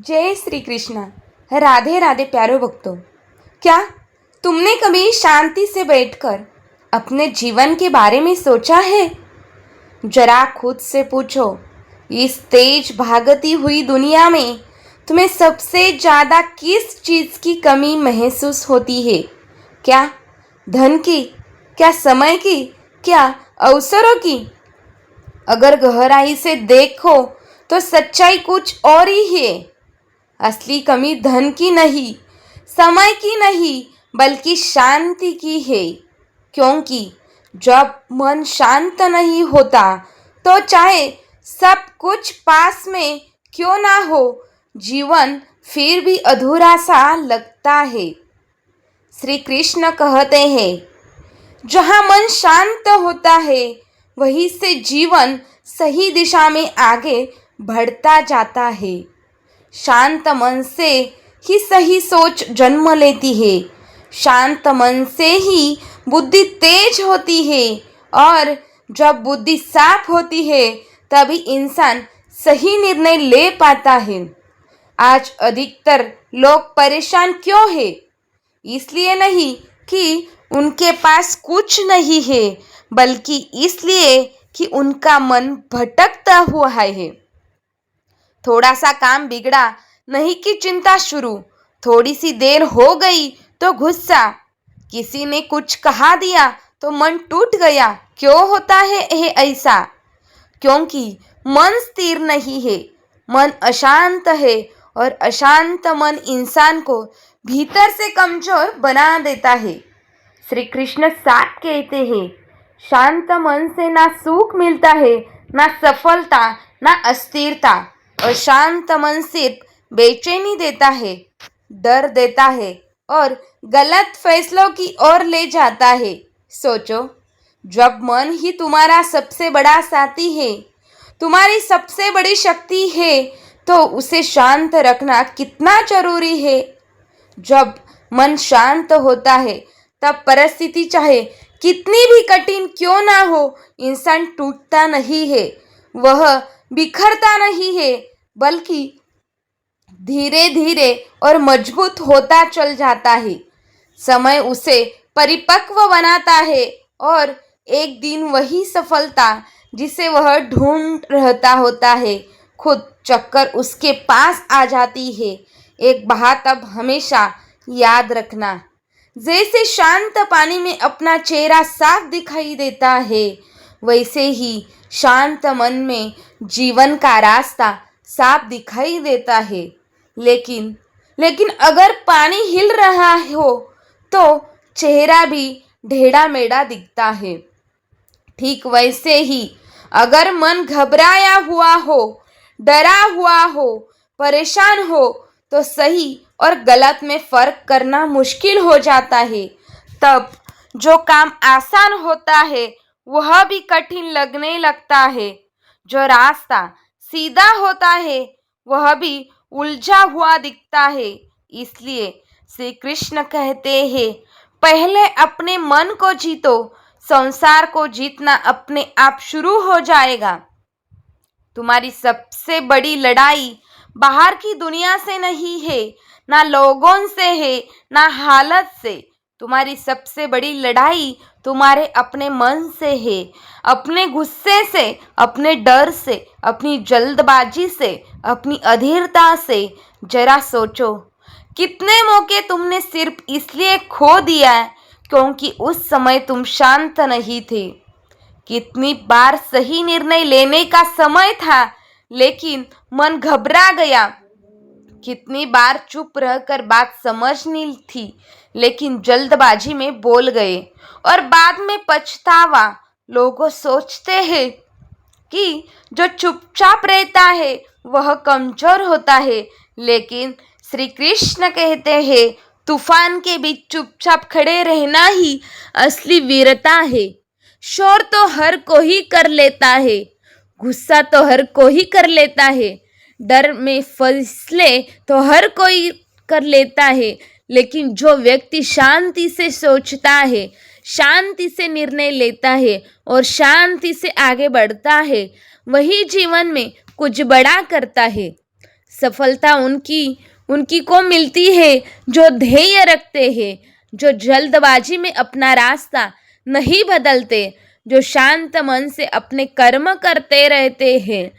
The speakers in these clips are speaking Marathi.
जय श्री कृष्ण। राधे राधे प्यारो भक्तों। क्या तुमने कभी शांति से बैठकर अपने जीवन के बारे में सोचा है? जरा खुद से पूछो, इस तेज भागती हुई दुनिया में तुम्हें सबसे ज़्यादा किस चीज़ की कमी महसूस होती है? क्या धन की? क्या समय की? क्या अवसरों की? अगर गहराई से देखो तो सच्चाई कुछ और ही है। असली कमी धन की नहीं, समय की नहीं, बल्कि शांति की है। क्योंकि जब मन शांत नहीं होता तो चाहे सब कुछ पास में क्यों ना हो, जीवन फिर भी अधूरा सा लगता है। श्री कृष्ण कहते हैं, जहाँ मन शांत होता है वहीं से जीवन सही दिशा में आगे बढ़ता जाता है। शांत मन से ही सही सोच जन्म लेती है। शांत मन से ही बुद्धि तेज होती है और जब बुद्धि साफ होती है तभी इंसान सही निर्णय ले पाता है। आज अधिकतर लोग परेशान क्यों है? इसलिए नहीं कि उनके पास कुछ नहीं है, बल्कि इसलिए कि उनका मन भटकता हुआ है। थोड़ा सा काम बिगड़ा, नहीं कि चिंता शुरू। थोड़ी सी देर हो गई तो गुस्सा। किसी ने कुछ कहा दिया तो मन टूट गया। क्यों होता है यह ऐसा? क्योंकि मन स्थिर नहीं है, मन अशांत है और अशांत मन इंसान को भीतर से कमजोर बना देता है। श्री कृष्ण साफ कहते हैं, शांत मन से ना सुख मिलता है, ना सफलता, ना अस्थिरता। अशांत मन सिर्फ बेचैनी देता है, डर देता है और गलत फैसलों की ओर ले जाता है। सोचो, जब मन ही तुम्हारा सबसे बड़ा साथी है, तुम्हारी सबसे बड़ी शक्ति है, तो उसे शांत रखना कितना जरूरी है। जब मन शांत होता है तब परिस्थिति चाहे कितनी भी कठिन क्यों ना हो, इंसान टूटता नहीं है, वह बिखरता नहीं है, बल्कि धीरे धीरे और मजबूत होता चल जाता है। समय उसे परिपक्व बनाता है और एक दिन वही सफलता जिसे वह ढूंढ रहता होता है, खुद चक्कर उसके पास आ जाती है। एक बात अब हमेशा याद रखना, जैसे शांत पानी में अपना चेहरा साफ दिखाई देता है, वैसे ही शांत मन में जीवन का रास्ता साफ दिखाई देता है। लेकिन लेकिन अगर पानी हिल रहा हो तो चेहरा भी ढेढ़ा मेढ़ा दिखता है। ठीक वैसे ही अगर मन घबराया हुआ हो, डरा हुआ हो, परेशान हो, तो सही और गलत में फर्क करना मुश्किल हो जाता है। तब जो काम आसान होता है वह भी कठिन लगने लगता है। जो रास्ता सीधा होता है वह भी उलझा हुआ दिखता है। इसलिए श्री कृष्ण कहते हैं, पहले अपने मन को जीतो, संसार को जीतना अपने आप शुरू हो जाएगा। तुम्हारी सबसे बड़ी लड़ाई बाहर की दुनिया से नहीं है, ना लोगों से है, ना हालत से। तुम्हारी सबसे बड़ी लड़ाई तुम्हारे अपने मन से है, अपने गुस्से से, अपने डर से, अपनी जल्दबाजी से, अपनी अधीरता से। जरा सोचो, कितने मौके तुमने सिर्फ इसलिए खो दिया है क्योंकि उस समय तुम शांत नहीं थे। कितनी बार सही निर्णय लेने का समय था लेकिन मन घबरा गया। कितनी बार चुप रहकर बात समझनी थी लेकिन जल्दबाजी में बोल गए और बाद में पछतावा। लोग सोचते हैं कि जो चुपचाप रहता है वह कमजोर होता है, लेकिन श्री कृष्ण कहते हैं, तूफान के बीच चुपचाप खड़े रहना ही असली वीरता है। शोर तो हर कोई कर लेता है, गुस्सा तो हर कोई कर लेता है, डर में फैसले तो हर कोई कर लेता है, लेकिन जो व्यक्ति शांति से सोचता है, शांति से निर्णय लेता है और शांति से आगे बढ़ता है, वही जीवन में कुछ बड़ा करता है। सफलता उनकी उनकी को मिलती है जो ध्येय रखते हैं, जो जल्दबाजी में अपना रास्ता नहीं बदलते, जो शांत मन से अपने कर्म करते रहते हैं,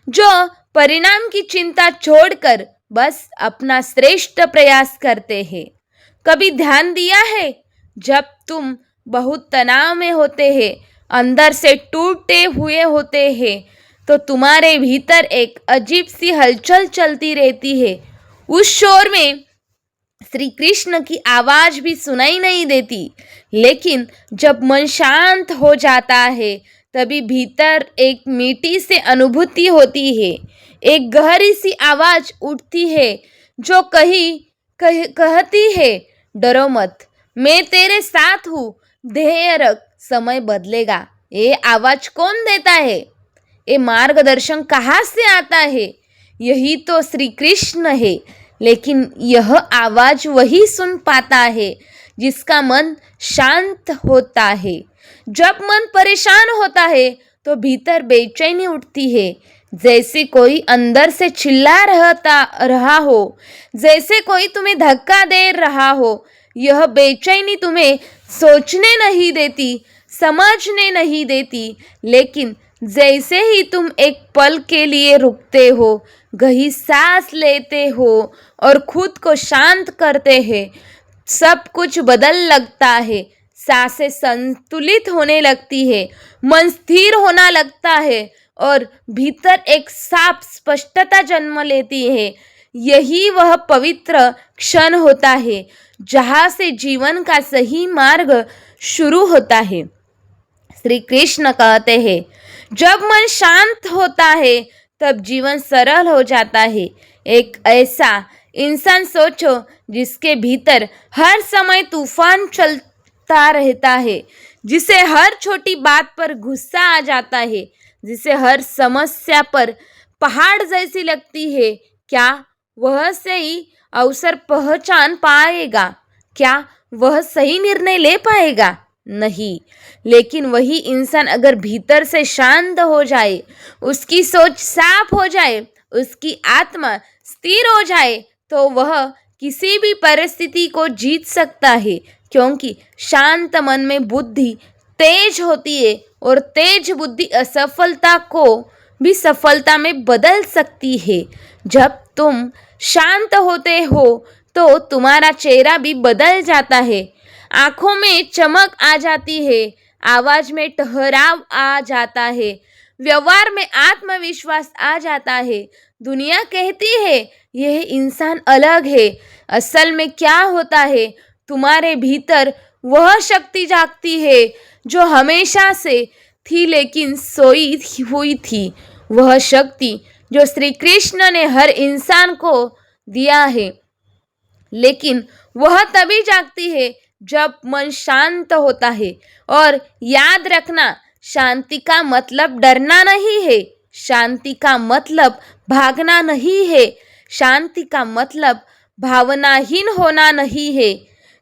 जो परिणाम की चिंता छोड़कर बस अपना श्रेष्ठ प्रयास करते हैं। कभी ध्यान दिया है, जब तुम बहुत तनाव में होते हैं, अंदर से टूटे हुए होते हैं, तो तुम्हारे भीतर एक अजीब सी हलचल चलती रहती है। उस शोर में श्री कृष्ण की आवाज भी सुनाई नहीं देती, लेकिन जब मन शांत हो जाता है तभी भीतर एक मीठी सी अनुभूति होती है, एक गहरी सी आवाज उठती है जो कहती है, डरो मत, मैं तेरे साथ हूँ, ध्येय रख, समय बदलेगा। ये आवाज कौन देता है? ये मार्गदर्शन कहाँ से आता है? यही तो श्री कृष्ण है। लेकिन यह आवाज वही सुन पाता है जिसका मन शांत होता है। जब मन परेशान होता है तो भीतर बेचैनी उठती है, जैसे कोई अंदर से चिल्ला रहा हो, जैसे कोई तुम्हें धक्का दे रहा हो। यह बेचैनी तुम्हें सोचने नहीं देती, समझने नहीं देती, लेकिन जैसे ही तुम एक पल के लिए रुकते हो, गहरी सांस लेते हो और खुद को शांत करते हैं, सब कुछ बदल लगता है। सांसें संतुलित होने लगती है, मन स्थिर होना लगता है और भीतर एक साफ स्पष्टता जन्म लेती है। यही वह पवित्र क्षण होता है जहाँ से जीवन का सही मार्ग शुरू होता है। श्री कृष्ण कहते हैं, जब मन शांत होता है तब जीवन सरल हो जाता है। एक ऐसा इंसान सोचो जिसके भीतर हर समय तूफान चलता रहता है, जिसे हर छोटी बात पर गुस्सा आ जाता है, जिसे हर समस्या पर पहाड़ जैसी लगती है। क्या वह सही अवसर पहचान पाएगा? क्या वह सही निर्णय ले पाएगा? नहीं। लेकिन वही इंसान अगर भीतर से शांत हो जाए, उसकी सोच साफ हो जाए, उसकी आत्मा स्थिर हो जाए, तो वह किसी भी परिस्थिति को जीत सकता है, क्योंकि शांत मन में बुद्धि तेज होती है और तेज बुद्धि असफलता को भी सफलता में बदल सकती है। जब तुम शांत होते हो तो तुम्हारा चेहरा भी बदल जाता है, आंखों में चमक आ जाती है, आवाज में ठहराव आ जाता है, व्यवहार में आत्मविश्वास आ जाता है। दुनिया कहती है यह इंसान अलग है। असल में क्या होता है, तुम्हारे भीतर वह शक्ति जागती है जो हमेशा से थी लेकिन सोई हुई थी। वह शक्ति जो श्री कृष्ण ने हर इंसान को दिया है, लेकिन वह तभी जागती है जब मन शांत होता है। और याद रखना, शांति का मतलब डरना नहीं है, शांति का मतलब भागना नहीं है, शांति का मतलब भावनाहीन होना नहीं है।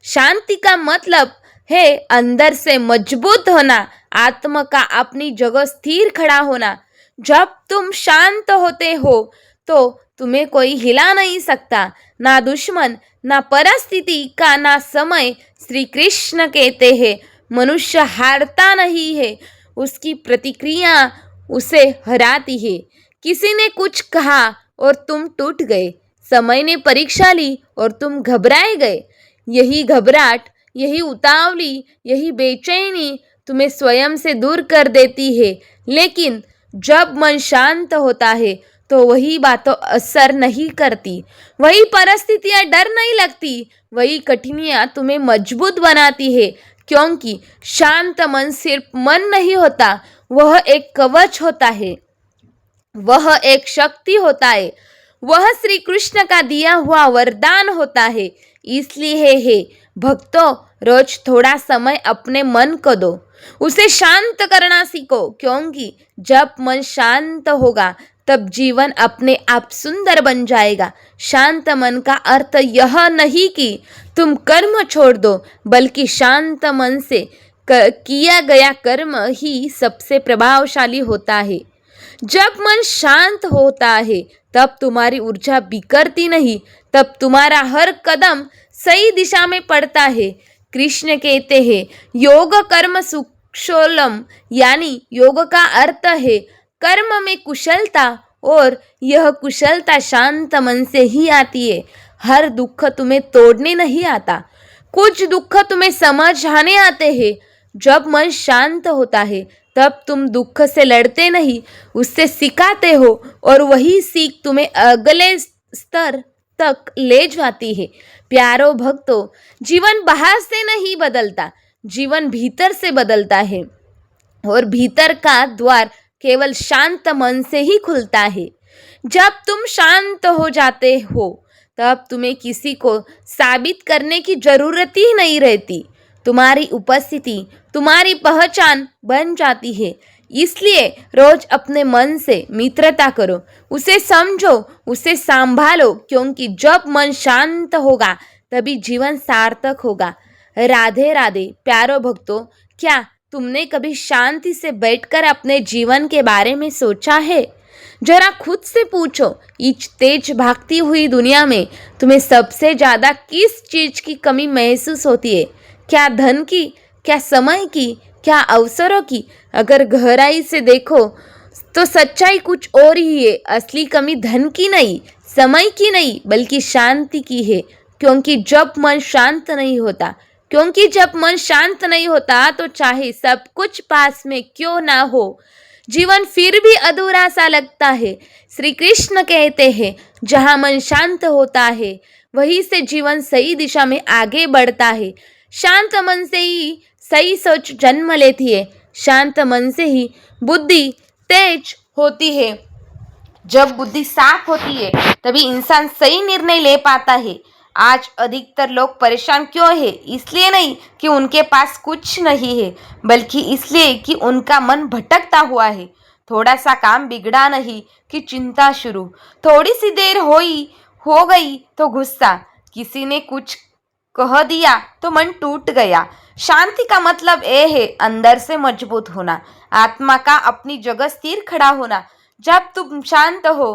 शांति का मतलब है अंदर से मजबूत होना, आत्मा का अपनी जगह स्थिर खड़ा होना। जब तुम शांत होते हो तो तुम्हें कोई हिला नहीं सकता, ना दुश्मन, ना परिस्थिति का, ना समय। श्री कृष्ण कहते हैं, मनुष्य हारता नहीं है, उसकी प्रतिक्रिया उसे हराती है। किसी ने कुछ कहा और तुम टूट गए, समय ने परीक्षा ली और तुम घबराए गए। यही घबराहट, यही उतावली, यही बेचैनी तुम्हें स्वयं से दूर कर देती है। लेकिन जब मन शांत होता है तो वही बातें असर नहीं करती, वही परिस्थितियाँ डर नहीं लगती, वही कठिनाइयाँ तुम्हें मजबूत बनाती है। क्योंकि शांत मन सिर्फ मन नहीं होता, वह एक कवच होता है, वह एक शक्ति होता है, वह श्री कृष्ण का दिया हुआ वरदान होता है। इसलिए है भक्तों, रोज थोड़ा समय अपने मन को दो, उसे शांत करना सीखो, क्योंकि जब मन शांत होगा तब जीवन अपने आप सुंदर बन जाएगा। शांत मन का अर्थ यह नहीं कि तुम कर्म छोड़ दो, बल्कि शांत मन से किया गया कर्म ही सबसे प्रभावशाली होता है। जब मन शांत होता है तब तुम्हारी ऊर्जा बिखरती नहीं, तब तुम्हारा हर कदम सही दिशा में पड़ता है। कृष्ण कहते हैं योग कर्म सुक्षोलम, यानी योग का अर्थ है कर्म में कुशलता, और यह कुशलता शांत मन से ही आती है। हर दुख तुम्हें तोड़ने नहीं आता, कुछ दुख तुम्हें समझाने आते हैं। जब मन शांत होता है तब तुम दुख से लड़ते नहीं, उससे सिखाते हो, और वही सीख तुम्हें अगले स्तर तक ले जाती है। प्यारो भक्तों, जीवन बाहर से नहीं बदलता, जीवन भीतर से बदलता है, और भीतर का द्वार केवल शांत मन से ही खुलता है। जब तुम शांत हो जाते हो तब तुम्हें किसी को साबित करने की जरूरत ही नहीं रहती। तुम्हारी उपस्थिति तुम्हारी पहचान बन जाती है। इसलिए रोज अपने मन से मित्रता करो, उसे समझो, उसे संभालो, क्योंकि जब मन शांत होगा तभी जीवन सार्थक होगा। राधे राधे प्यारो भक्तों, क्या तुमने कभी शांति से बैठकर अपने जीवन के बारे में सोचा है? जरा खुद से पूछो, इस तेज भागती हुई दुनिया में तुम्हें सबसे ज़्यादा किस चीज़ की कमी महसूस होती है? क्या धन की, क्या समय की, क्या अवसरों की? अगर गहराई से देखो तो सच्चाई कुछ और ही है। असली कमी धन की नहीं, समय की नहीं, बल्कि शांति की है। क्योंकि जब मन शांत नहीं होता तो चाहे सब कुछ पास में क्यों ना हो, जीवन फिर भी अधूरा सा लगता है। श्री कृष्ण कहते हैं जहाँ मन शांत होता है वहीं से जीवन सही दिशा में आगे बढ़ता है। शांत मन से ही सही सोच जन्म लेती है, शांत मन से ही बुद्धि तेज होती है। जब बुद्धि साफ होती है तभी इंसान सही निर्णय ले पाता है। आज अधिकतर लोग परेशान क्यों है? इसलिए नहीं कि उनके पास कुछ नहीं है, बल्कि इसलिए कि उनका मन भटकता हुआ है। थोड़ा सा काम बिगड़ा नहीं कि चिंता शुरू, थोड़ी सी देर हो गई तो गुस्सा, किसी ने कुछ कह दिया तो मन टूट गया। शांति का मतलब यह है अंदर से मजबूत होना, आत्मा का अपनी जगह स्थिर खड़ा होना। जब तुम शांत हो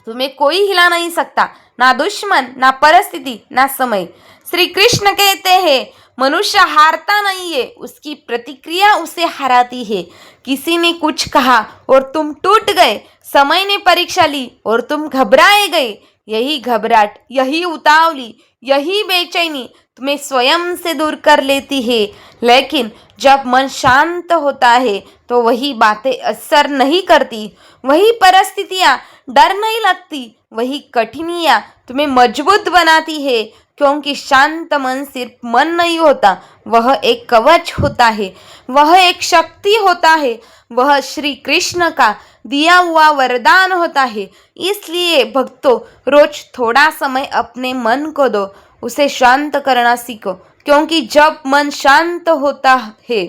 तुम्हें कोई हिला नहीं सकता, ना दुश्मन, ना परिस्थिति, ना समय। श्री कृष्ण कहते हैं मनुष्य हारता नहीं है, उसकी प्रतिक्रिया उसे हराती है। किसी ने कुछ कहा और तुम टूट गए, समय ने परीक्षा ली और तुम घबराए गए। यही घबराहट, यही उतावली, यही बेचैनी तुम्हें स्वयं से दूर कर लेती है। लेकिन जब मन शांत होता है तो वही बातें असर नहीं करती, वही परिस्थितियाँ डर नहीं लगती, वही कठिनाइयाँ तुम्हें मजबूत बनाती है। क्योंकि शांत मन सिर्फ मन नहीं होता, वह एक कवच होता है, वह एक शक्ति होता है, वह श्री कृष्ण का दिया हुआ वरदान होता है। इसलिए भक्तों, रोज थोड़ा समय अपने मन को दो, उसे शांत करना सीखो। क्योंकि जब मन शांत होता है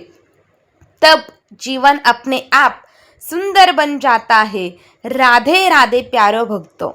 तब जीवन अपने आप सुंदर बन जाता है। राधे राधे प्यारो भक्तों।